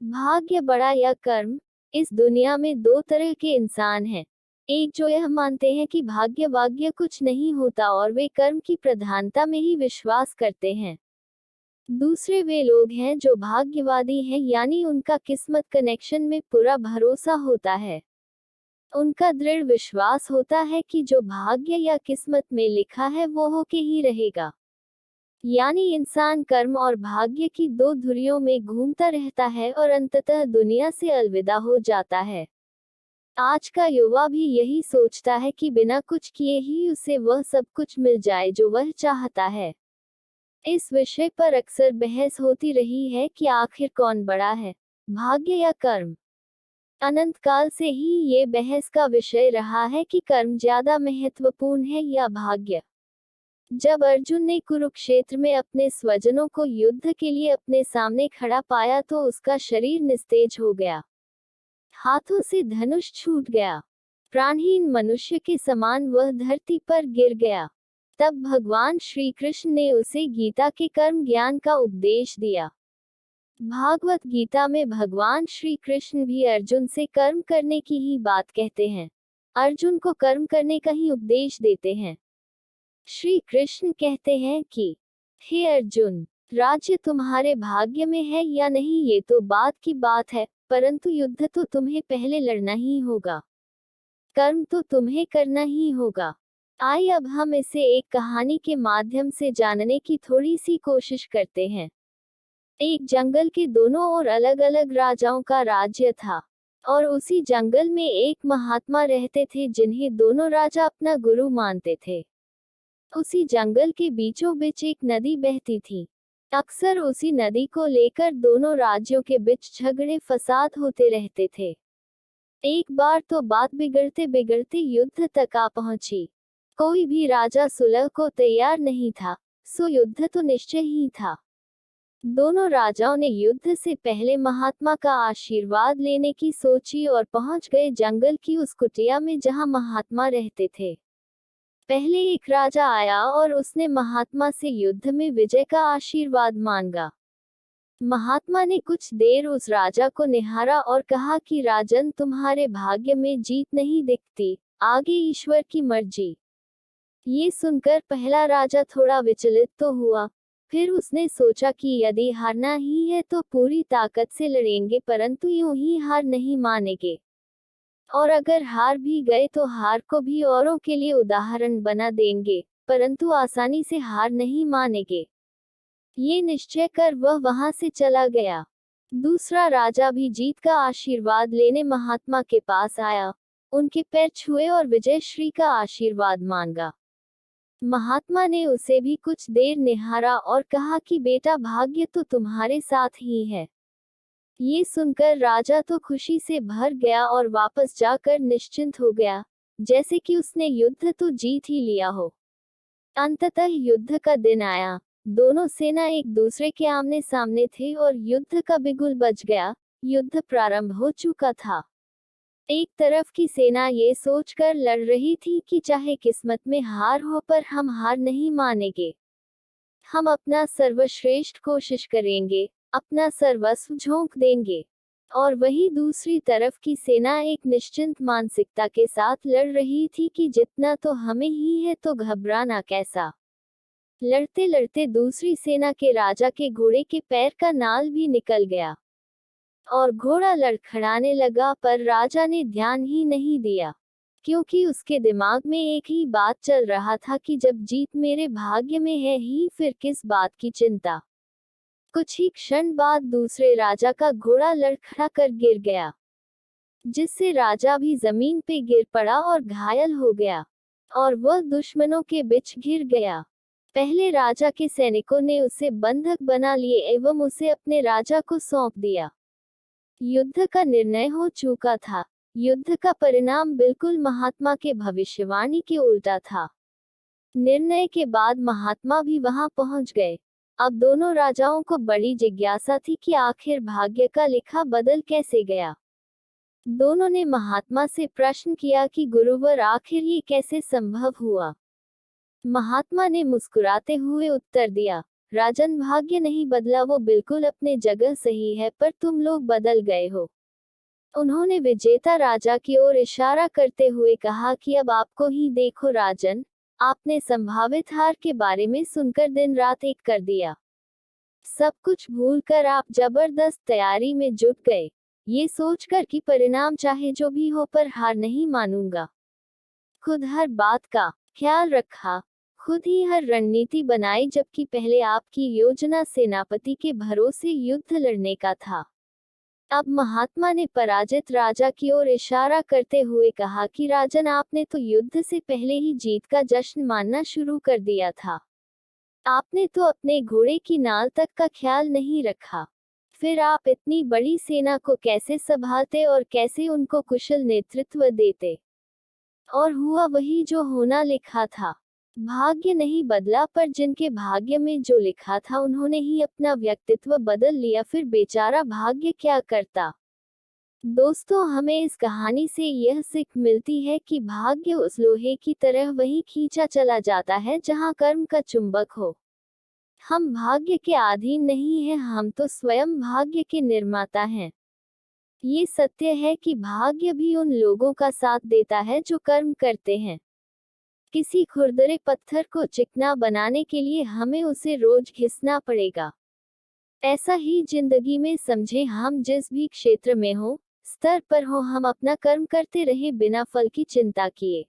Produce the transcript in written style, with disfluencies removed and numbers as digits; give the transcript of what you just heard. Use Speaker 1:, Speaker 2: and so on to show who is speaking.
Speaker 1: भाग्य बड़ा या कर्म। इस दुनिया में दो तरह के इंसान हैं। एक जो यह मानते हैं कि भाग्य वाग्य कुछ नहीं होता और वे कर्म की प्रधानता में ही विश्वास करते हैं। दूसरे वे लोग हैं जो भाग्यवादी हैं, यानी उनका किस्मत कनेक्शन में पूरा भरोसा होता है। उनका दृढ़ विश्वास होता है कि जो भाग्य या किस्मत में लिखा है वो होके ही रहेगा। यानी इंसान कर्म और भाग्य की दो धुरियों में घूमता रहता है और अंततः दुनिया से अलविदा हो जाता है। आज का युवा भी यही सोचता है कि बिना कुछ किए ही उसे वह सब कुछ मिल जाए जो वह चाहता है। इस विषय पर अक्सर बहस होती रही है कि आखिर कौन बड़ा है, भाग्य या कर्म। अनंत काल से ही ये बहस का विषय रहा है कि कर्म ज्यादा महत्वपूर्ण है या भाग्य। जब अर्जुन ने कुरुक्षेत्र में अपने स्वजनों को युद्ध के लिए अपने सामने खड़ा पाया तो उसका शरीर निस्तेज हो गया। हाथों से धनुष छूट गया। प्राणहीन मनुष्य के समान वह धरती पर गिर गया। तब भगवान श्री कृष्ण ने उसे गीता के कर्म ज्ञान का उपदेश दिया। भागवत गीता में भगवान श्री कृष्ण भी अर्जुन से कर्म करने की ही बात कहते हैं। अर्जुन को कर्म करने का ही उपदेश देते हैं। श्री कृष्ण कहते हैं कि हे अर्जुन, राज्य तुम्हारे भाग्य में है या नहीं ये तो बात की बात है, परंतु युद्ध तो तुम्हें पहले लड़ना ही होगा। कर्म तो तुम्हें करना ही होगा। आइए अब हम इसे एक कहानी के माध्यम से जानने की थोड़ी सी कोशिश करते हैं। एक जंगल के दोनों ओर अलग अलग राजाओं का राज्य था और उसी जंगल में एक महात्मा रहते थे जिन्हें दोनों राजा अपना गुरु मानते थे। उसी जंगल के बीचों बीच एक नदी बहती थी। अक्सर उसी नदी को लेकर दोनों राज्यों के बीच झगड़े फसाद होते रहते थे। एक बार तो बात बिगड़ते बिगड़ते युद्ध तक आ पहुंची। कोई भी राजा सुलह को तैयार नहीं था, सो युद्ध तो निश्चय ही था। दोनों राजाओं ने युद्ध से पहले महात्मा का आशीर्वाद लेने की सोची और पहुंच गए जंगल की उस कुटिया में जहां महात्मा रहते थे। पहले एक राजा आया और उसने महात्मा से युद्ध में विजय का आशीर्वाद मांगा। महात्मा ने कुछ देर उस राजा को निहारा और कहा कि राजन, तुम्हारे भाग्य में जीत नहीं दिखती, आगे ईश्वर की मर्जी। ये सुनकर पहला राजा थोड़ा विचलित तो हुआ। फिर उसने सोचा कि यदि हारना ही है तो पूरी ताकत से लड़ेंगे, परंतु यूं ही हार नहीं मानेंगे। और अगर हार भी गए तो हार को भी औरों के लिए उदाहरण बना देंगे, परंतु आसानी से हार नहीं मानेंगे। ये निश्चय कर वह वहां से चला गया। दूसरा राजा भी जीत का आशीर्वाद लेने महात्मा के पास आया, उनके पैर छुए और विजय श्री का आशीर्वाद मांगा। महात्मा ने उसे भी कुछ देर निहारा और कहा कि बेटा, भाग्य तो तुम्हारे साथ ही है। ये सुनकर राजा तो खुशी से भर गया और वापस जाकर निश्चिंत हो गया, जैसे कि उसने युद्ध तो जीत ही लिया हो। अंततः युद्ध का दिन आया। दोनों सेना एक दूसरे के आमने सामने थे और युद्ध का बिगुल बज गया। युद्ध प्रारंभ हो चुका था। एक तरफ की सेना ये सोचकर लड़ रही थी कि चाहे किस्मत में हार हो पर हम हार नहीं मानेंगे। हम अपना सर्वश्रेष्ठ कोशिश करेंगे, अपना सर्वस्व झोंक देंगे। और वही दूसरी तरफ की सेना एक निश्चिंत मानसिकता के साथ लड़ रही थी कि जितना तो हमें ही है तो घबराना कैसा। लड़ते लड़ते दूसरी सेना के राजा के घोड़े के पैर का नाल भी निकल गया और घोड़ा लड़खड़ाने लगा, पर राजा ने ध्यान ही नहीं दिया, क्योंकि उसके दिमाग में एक ही बात चल रहा था कि जब जीत मेरे भाग्य में है ही फिर किस बात की चिंता। कुछ ही क्षण बाद दूसरे राजा का घोड़ा लड़खड़ा कर गिर गया, जिससे राजा भी जमीन पे गिर पड़ा और घायल हो गया और वह दुश्मनों के बीच घिर गया। पहले राजा के सैनिकों ने उसे बंधक बना लिए एवं उसे अपने राजा को सौंप दिया। युद्ध का निर्णय हो चुका था। युद्ध का परिणाम बिल्कुल महात्मा के भविष्यवाणी के उल्टा था। निर्णय के बाद महात्मा भी वहां पहुंच गए। अब दोनों राजाओं को बड़ी जिज्ञासा थी कि आखिर भाग्य का लिखा बदल कैसे गया। दोनों ने महात्मा से प्रश्न किया कि गुरुवर, आखिर ये कैसे संभव हुआ। महात्मा ने मुस्कुराते हुए उत्तर दिया, राजन, भाग्य नहीं बदला, वो बिल्कुल अपने जगह सही है, पर तुम लोग बदल गए हो। उन्होंने विजेता राजा की ओर इशारा करते हुए कहा कि अब आपको ही देखो राजन, आपने संभावित हार के बारे में सुनकर दिन रात एक कर दिया। सब कुछ भूलकर आप जबरदस्त तैयारी में जुट गए, ये सोचकर कि परिणाम चाहे जो भी हो पर हार नहीं मानूंगा। खुद हर बात का ख्याल रखा, खुद ही हर रणनीति बनाई, जबकि पहले आपकी योजना सेनापति के भरोसे युद्ध लड़ने का था। अब महात्मा ने पराजित राजा की ओर इशारा करते हुए कहा कि राजन, आपने तो युद्ध से पहले ही जीत का जश्न मानना शुरू कर दिया था। आपने तो अपने घोड़े की नाल तक का ख्याल नहीं रखा। फिर आप इतनी बड़ी सेना को कैसे संभालते और कैसे उनको कुशल नेतृत्व देते? और हुआ वही जो होना लिखा था। भाग्य नहीं बदला, पर जिनके भाग्य में जो लिखा था उन्होंने ही अपना व्यक्तित्व बदल लिया। फिर बेचारा भाग्य क्या करता? दोस्तों, हमें इस कहानी से यह सीख मिलती है कि भाग्य उस लोहे की तरह वहीं खींचा चला जाता है जहां कर्म का चुंबक हो। हम भाग्य के अधीन नहीं हैं, हम तो स्वयं भाग्य के निर्माता हैं। ये सत्य है कि भाग्य भी उन लोगों का साथ देता है जो कर्म करते हैं। किसी खुरदरे पत्थर को चिकना बनाने के लिए हमें उसे रोज घिसना पड़ेगा। ऐसा ही जिंदगी में समझे, हम जिस भी क्षेत्र में हो, स्तर पर हो, हम अपना कर्म करते रहे बिना फल की चिंता किए।